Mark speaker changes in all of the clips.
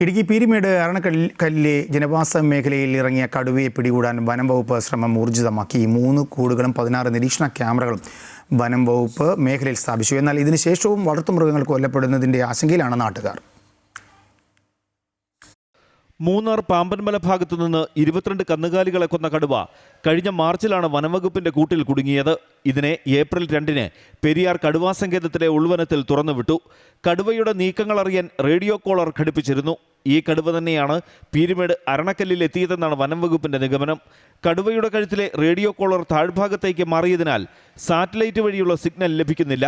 Speaker 1: ഇടുക്കി പീരിമേട് അരണക്കല്ലിലെ ജനവാസ മേഖലയിൽ ഇറങ്ങിയ കടുവയെ പിടികൂടാൻ വനം വകുപ്പ് ശ്രമം ഊർജിതമാക്കി. 3 കൂടുകളും 16 നിരീക്ഷണ ക്യാമറകളും വനം വകുപ്പ് മേഖലയിൽ സ്ഥാപിച്ചു. എന്നാൽ ഇതിനുശേഷവും വളർത്തുമൃഗങ്ങൾ കൊല്ലപ്പെടുന്നതിൻ്റെ ആശങ്കയിലാണ് നാട്ടുകാർ.
Speaker 2: മൂന്നാർ പാമ്പൻമല ഭാഗത്തു നിന്ന് 22 കന്നുകാലികളെ കൊന്ന കടുവ കഴിഞ്ഞ മാർച്ചിലാണ് വനംവകുപ്പിന്റെ കൂട്ടിൽ കുടുങ്ങിയത്. ഇതിനെ ഏപ്രിൽ 2-ന് പെരിയാർ കടുവാ സങ്കേതത്തിലെ ഉൾവനത്തിൽ തുറന്നുവിട്ടു. കടുവയുടെ നീക്കങ്ങൾ അറിയാൻ റേഡിയോ കോളർ ഘടിപ്പിച്ചിരുന്നു. ഈ കടുവ തന്നെയാണ് പീരിമേട് അരണക്കല്ലിൽ എത്തിയതെന്നാണ് വനംവകുപ്പിന്റെ നിഗമനം. കടുവയുടെ കഴുത്തിലെ റേഡിയോ കോളർ താഴ്ഭാഗത്തേക്ക് മാറിയതിനാൽ സാറ്റലൈറ്റ് വഴിയുള്ള സിഗ്നൽ ലഭിക്കുന്നില്ല.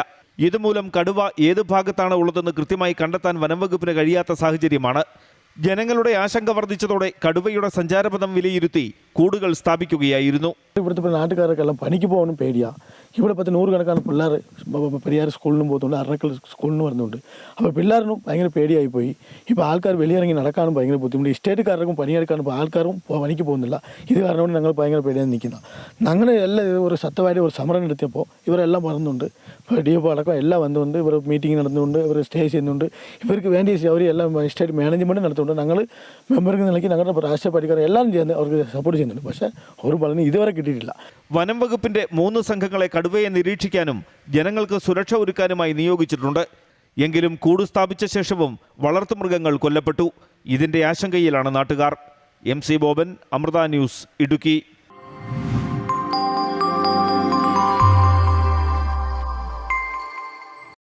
Speaker 2: ഇതുമൂലം കടുവ ഏത് ഭാഗത്താണ് ഉള്ളതെന്ന് കൃത്യമായി കണ്ടെത്താൻ വനംവകുപ്പിന് കഴിയാത്ത സാഹചര്യമാണ്. ജനങ്ങളുടെ ആശങ്ക വർദ്ധിച്ചതോടെ കടുവയുടെ സഞ്ചാരപഥം വിലയിരുത്തി കൂടുകൾ സ്ഥാപിക്കുകയായിരുന്നു.
Speaker 3: ഇവിടുത്തെ നാട്ടുകാർക്കെല്ലാം പണിക്ക് പോകാനും പേടിയാണ്. ഇവിടെ 100 പിള്ളേർ പെരിയാർ സ്കൂളിനും പോകുന്നുണ്ട്, അരണക്കൽ സ്കൂളിനും വരുന്നുണ്ട്. അപ്പോൾ പിള്ളേരിനും ഭയങ്കര പേടിയായി പോയി. ഇപ്പോൾ ആൾക്കാർ വെളിയിറങ്ങി നടക്കാനും ഭയങ്കര ബുദ്ധിമുട്ട്. ഇസ്റ്റേറ്റുകാർക്കും പണിയെടുക്കാനും ആൾക്കാരും പണിക്ക് പോകുന്നില്ല. ഇത് കാരണം ഞങ്ങൾ ഭയങ്കര പേടിയായി നിൽക്കുന്നത്. ഞങ്ങൾ എല്ലാം ഒരു ശക്തമായിട്ട് ഒരു സമരം നടത്തിയപ്പോൾ ഇവരെല്ലാം വരുന്നുണ്ട്. DFO അടക്കം എല്ലാം വന്നുകൊണ്ട് ഇവർ മീറ്റിംഗ് നടത്തുന്നുണ്ട്, ഇവർ സ്റ്റേ ചെയ്യുന്നുണ്ട്. ഇവർക്ക് വേണ്ടി അവർ എല്ലാം സ്റ്റേറ്റ് മാനേജ്മെൻറ്റ് നടത്തുന്നുണ്ട്. ഞങ്ങൾ മെമ്പർക്ക് നിലയ്ക്ക് ഞങ്ങളുടെ രാഷ്ട്രീയ പാർട്ടിക്കാർ എല്ലാം ചെയ്യുന്നത് അവർക്ക് സപ്പോർട്ട് ചെയ്യുന്നുണ്ട്. പക്ഷേ ഒരു പറഞ്ഞു ഇതുവരെ കിട്ടിയിട്ടില്ല.
Speaker 2: വനം വകുപ്പിന്റെ 3 സംഘങ്ങളെ കടുവയെ നിരീക്ഷിക്കാനും ജനങ്ങൾക്ക് സുരക്ഷ ഒരുക്കാനുമായി നിയോഗിച്ചിട്ടുണ്ട്. എങ്കിലും കൂട് സ്ഥാപിച്ച ശേഷവും വളർത്തുമൃഗങ്ങൾ കൊല്ലപ്പെട്ടു. ഇതിന്റെ ആശങ്കയിലാണ് നാട്ടുകാർ. MC Boban, Amrita news, Idukki.